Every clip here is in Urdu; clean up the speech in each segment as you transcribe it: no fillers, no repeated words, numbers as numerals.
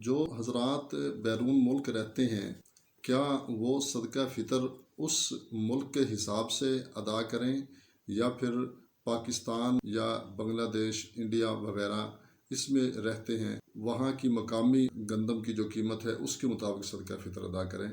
جو حضرات بیرون ملک رہتے ہیں، کیا وہ صدقہ فطر اس ملک کے حساب سے ادا کریں یا پھر پاکستان یا بنگلہ دیش، انڈیا وغیرہ اس میں رہتے ہیں، وہاں کی مقامی گندم کی جو قیمت ہے اس کے مطابق صدقہ فطر ادا کریں؟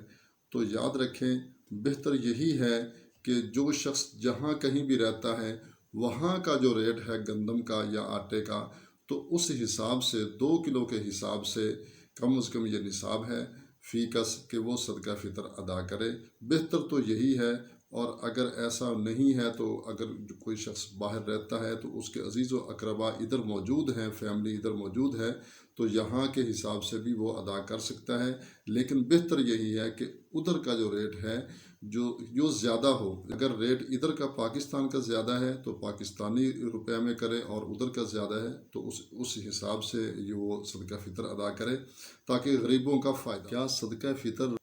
تو یاد رکھیں، بہتر یہی ہے کہ جو شخص جہاں کہیں بھی رہتا ہے وہاں کا جو ریٹ ہے گندم کا یا آٹے کا، تو اس حساب سے 2 کلو کے حساب سے کم از کم یہ نصاب ہے فی کس کہ وہ صدقہ فطر ادا کرے۔ بہتر تو یہی ہے، اور اگر ایسا نہیں ہے تو اگر کوئی شخص باہر رہتا ہے تو اس کے عزیز و اقربا ادھر موجود ہیں، فیملی ادھر موجود ہے، تو یہاں کے حساب سے بھی وہ ادا کر سکتا ہے۔ لیکن بہتر یہی ہے کہ ادھر کا جو ریٹ ہے جو زیادہ ہو، اگر ریٹ ادھر کا پاکستان کا زیادہ ہے تو پاکستانی روپے میں کرے، اور ادھر کا زیادہ ہے تو اس حساب سے یہ وہ صدقہ فطر ادا کرے تاکہ غریبوں کا فائدہ۔ کیا صدقہ فطر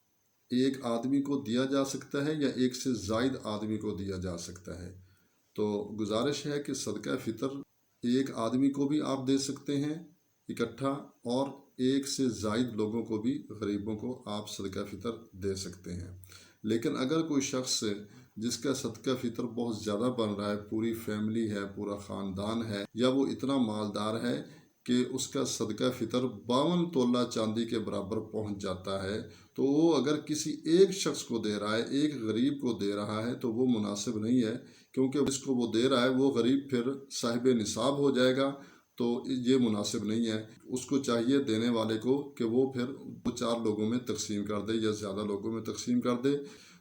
ایک آدمی کو دیا جا سکتا ہے یا ایک سے زائد آدمی کو دیا جا سکتا ہے؟ تو گزارش ہے کہ صدقہ فطر ایک آدمی کو بھی آپ دے سکتے ہیں اکٹھا، اور ایک سے زائد لوگوں کو بھی، غریبوں کو آپ صدقہ فطر دے سکتے ہیں۔ لیکن اگر کوئی شخص جس کا صدقہ فطر بہت زیادہ بن رہا ہے، پوری فیملی ہے، پورا خاندان ہے، یا وہ اتنا مالدار ہے کہ اس کا صدقہ فطر 52 تولہ چاندی کے برابر پہنچ جاتا ہے، تو وہ اگر کسی ایک شخص کو دے رہا ہے، ایک غریب کو دے رہا ہے، تو وہ مناسب نہیں ہے، کیونکہ جس کو وہ دے رہا ہے وہ غریب پھر صاحب نصاب ہو جائے گا، تو یہ مناسب نہیں ہے۔ اس کو چاہیے دینے والے کو کہ وہ پھر 4 لوگوں میں تقسیم کر دے یا زیادہ لوگوں میں تقسیم کر دے۔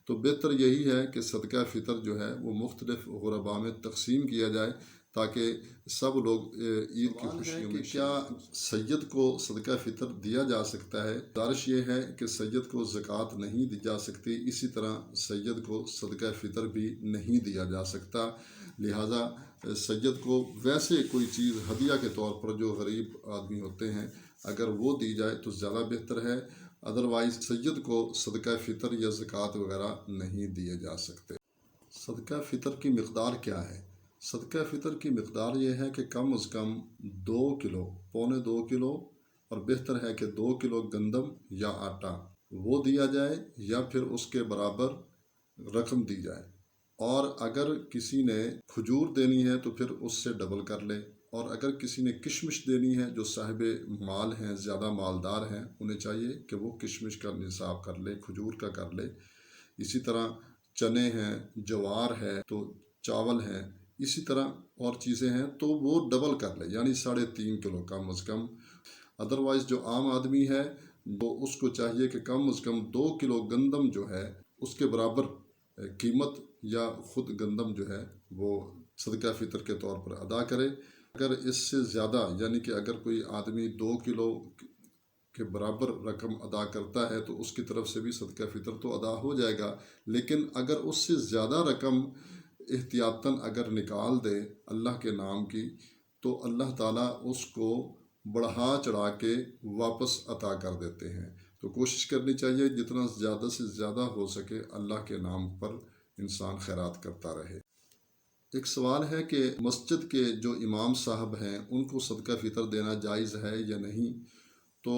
تو بہتر یہی ہے کہ صدقہ فطر جو ہے وہ مختلف غرباء میں تقسیم کیا جائے تاکہ سب لوگ عید کی خوشیوں میں۔ کیا سید کو صدقہ فطر دیا جا سکتا ہے؟ گزارش یہ ہے کہ سید کو زکوٰۃ نہیں دی جا سکتی، اسی طرح سید کو صدقہ فطر بھی نہیں دیا جا سکتا، لہٰذا سید کو ویسے کوئی چیز ہدیہ کے طور پر جو غریب آدمی ہوتے ہیں اگر وہ دی جائے تو زیادہ بہتر ہے، ادروائز سید کو صدقہ فطر یا زکوٰۃ وغیرہ نہیں دیے جا سکتے۔ صدقہ فطر کی مقدار کیا ہے؟ صدقہ فطر کی مقدار یہ ہے کہ کم از کم 2 کلو، پونے 2 کلو، اور بہتر ہے کہ 2 کلو گندم یا آٹا وہ دیا جائے یا پھر اس کے برابر رقم دی جائے، اور اگر کسی نے کھجور دینی ہے تو پھر اس سے ڈبل کر لے، اور اگر کسی نے کشمش دینی ہے، جو صاحب مال ہیں، زیادہ مالدار ہیں، انہیں چاہیے کہ وہ کشمش کا نصاب کر لے، کھجور کا کر لے۔ اسی طرح چنے ہیں، جوار ہے، تو چاول ہیں، اسی طرح اور چیزیں ہیں تو وہ ڈبل کر لے، یعنی 3.5 کلو کم از کم۔ ادروائز جو عام آدمی ہے وہ اس کو چاہیے کہ کم از کم 2 کلو گندم جو ہے اس کے برابر قیمت یا خود گندم جو ہے وہ صدقہ فطر کے طور پر ادا کرے۔ اگر اس سے زیادہ، یعنی کہ اگر کوئی آدمی 2 کلو کے برابر رقم ادا کرتا ہے تو اس کی طرف سے بھی صدقہ فطر تو ادا ہو جائے گا، لیکن اگر اس سے زیادہ رقم احتیاطاً اگر نکال دے اللہ کے نام کی، تو اللہ تعالیٰ اس کو بڑھا چڑھا کے واپس عطا کر دیتے ہیں۔ تو کوشش کرنی چاہیے جتنا زیادہ سے زیادہ ہو سکے اللہ کے نام پر انسان خیرات کرتا رہے۔ ایک سوال ہے کہ مسجد کے جو امام صاحب ہیں ان کو صدقہ فطر دینا جائز ہے یا نہیں؟ تو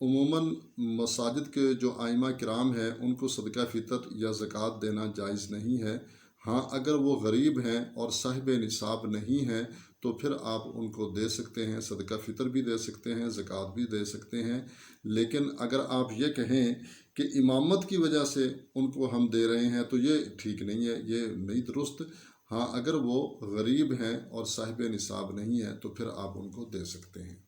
عموماً مساجد کے جو ائمہ کرام ہیں ان کو صدقہ فطر یا زکوٰۃ دینا جائز نہیں ہے۔ ہاں، اگر وہ غریب ہیں اور صاحب نصاب نہیں ہیں تو پھر آپ ان کو دے سکتے ہیں، صدقہ فطر بھی دے سکتے ہیں، زکوٰۃ بھی دے سکتے ہیں۔ لیکن اگر آپ یہ کہیں کہ امامت کی وجہ سے ان کو ہم دے رہے ہیں تو یہ ٹھیک نہیں ہے، یہ نہیں درست۔ ہاں، اگر وہ غریب ہیں اور صاحب نصاب نہیں ہے تو پھر آپ ان کو دے سکتے ہیں۔